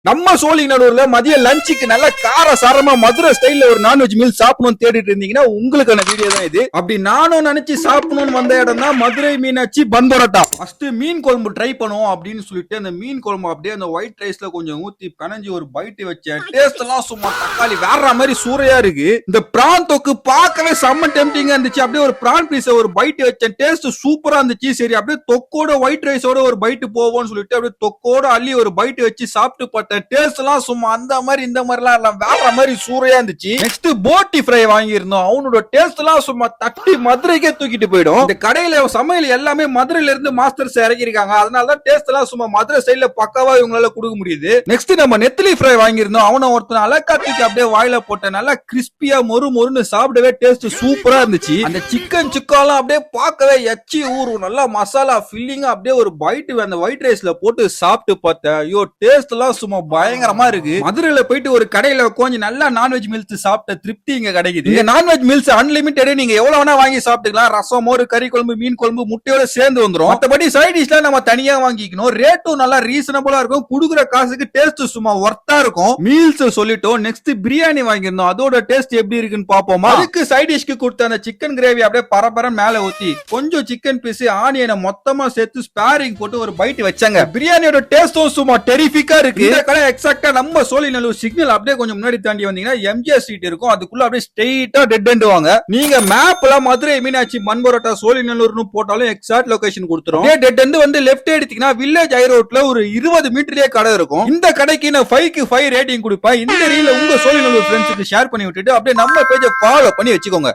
நம்ம சோழிங்கநல்லூர்ல மதிய லஞ்சுக்கு நல்ல கார சாரமா மதுரை ஸ்டைல்ல ஒரு நான்வெஜ் மீல் சாப்பிடணும்னு தேடிட்டு இருந்தீங்கன்னா உங்களுக்கான வீடியோ தான் இது. அப்படி நானும் நினைச்சு சாப்பிடணும்னு வந்த இடம் தான் மதுரை மீனாட்சி பன் பரோட்டா. ஃபர்ஸ்ட் மீன் குழம்பு ட்ரை பண்ணுவோம் அப்படின்னு சொல்லிட்டு அந்த மீன் குழம்பு அப்படியே அந்த ஒயிட் ரைஸ்ல கொஞ்சம் ஊத்தி கனஞ்சி ஒரு பைட் வச்சேன். டேஸ்ட் எல்லாம் சும்மா தக்காளி வேற மாதிரி சூறையா இருக்கு. இந்த பிரான் தொக்கு பார்க்கவே செம்ம டெம்டிங்கா இருந்துச்சு. அப்படியே ஒரு பிரான் பீஸ் ஒரு பைட் வச்சேன். டேஸ்ட் சூப்பரா இருந்துச்சு. சரி அப்படியே தொக்கோட ஒயிட் ரைஸோட ஒரு பைட் போவோம்னு சொல்லிட்டு அப்படியே தொக்கோட அள்ளி ஒரு பைட் வச்சு சாப்பிட்டு பார்த்தேன். டேஸ்ட் எல்லாம் சும்மா அந்த மாதிரி இந்த மாதிரிலாம் எல்லாம் வேற மாதிரி சூறையா இருந்துச்சு. நெக்ஸ்ட் போட்டி ஃப்ரை வாங்கி இருந்தோம். அவனோட டேஸ்ட் எல்லாம் சும்மா தட்டி மதுரைக்கே தூக்கிட்டு போயிடும். இந்த கடையில சமையல் எல்லாமே மதுரையில இருந்து மாஸ்டர்ஸ் இறக்கி இருக்காங்க. அதனாலதான் டேஸ்ட் எல்லாம் சும்மா மதுரை ஸ்டைல்ல பக்காவா இவங்களால கொடுக்க முடியுது. நெக்ஸ்ட் நம்ம நெத்திலி ஃப்ரை வாங்கி இருந்தோம். அவனை ஒருத்தன் அலக்கா தூக்கி அப்படியே வாயில போட்ட நல்லா கிறிஸ்பியா மொறு மொறுன்னு சாப்பிடவே டேஸ்ட் சூப்பரா இருந்துச்சு. அந்த சிக்கன் சுக்காலாம் அப்படியே பார்க்கவே எச்சி ஊறும். நல்லா மசாலா ஃபில்லிங்கா அப்படியே ஒரு பைட் அந்த ஒயிட் ரைஸ்ல போட்டு சாப்பிட்டு பார்த்தேன். ஐயோ டேஸ்ட் எல்லாம் சும்மா பயங்கரமா இருக்கு. மதுரையில போயிட்டு ஒரு கடையில கொஞ்சம் நல்லா நான்வெஜ் மீல்ஸ் சாப்பிட்ட திருப்தி இங்க கிடைக்குது. இங்க நான்வெஜ் மீல்ஸ் அன்லிமிட்டட். நீங்க எவ்வளவு வேணா வாங்கி சாப்பிட்டுக்கலாம். ரசம், மோர், கறி குழம்பு, மீன் குழம்பு, முட்டையோட சேர்ந்து வந்துரும். மத்தபடி சைட் டிஷ்லாம் நம்ம தனியா வாங்கிக்கணும். ரேட்டும் நல்லா ரீசனபிளா இருக்கும். குடுக்குற காசுக்கு டேஸ்ட் சும்மா ஒர்த்தா இருக்கும். மீல்ஸ் சொல்லிட்டோம். நெக்ஸ்ட் பிரியாணி வாங்கியிருந்தோம். அதோட டேஸ்ட் எப்படி இருக்குன்னு பாப்போமா. அதுக்கு சைட் டிஷ்க்கு கொடுத்த அந்த சிக்கன் கிரேவி அப்படியே பரபரம் மேல ஊத்தி கொஞ்சம் சிக்கன் பீஸ் ஆனியனை மொத்தமா சேர்த்து ஸ்பேரிங் போட்டு ஒரு பைட் வச்சாங்க. பிரியாணியோட டேஸ்டும் சும்மா டெரிஃபிக்கா இருக்கு. எக்ஸாக்ட்டா நம்ம சோழிநல்லூர் சிக்னல் அப்படியே கொஞ்சம் முன்னாடி தாண்டி வந்தீங்கன்னா எம்ஜிஆர் ஸ்ட்ரீட் இருக்கும். அதுக்குள்ள அப்படியே ஸ்ட்ரெயிட்டா டெட் எண்ட் வாங்க. நீங்க மேப்ல மதுரை மீனாட்சி பன் பரோட்டா சோழிநல்லூர்னு போட்டாலும் எக்ஸாக்ட் லொகேஷன் கொடுத்துரும். டெட் எண்ட் வந்து லெஃப்ட் எடுத்தீங்கன்னா வில்லேஜ் ஹை ரோட்ல ஒரு 20 மீட்டர்லயே கடை இருக்கும். இந்த கடைக்கு நான் 5க்கு 5 ரேட்டிங் கொடுப்பேன். இந்த ரீல உங்க சோழிநல்லூர் ஃப்ரெண்ட்ஸுக்கு ஷேர் பண்ணி விட்டுட்டு அப்படியே நம்ம பேஜை ஃபாலோ பண்ணி வச்சுக்கோங்க.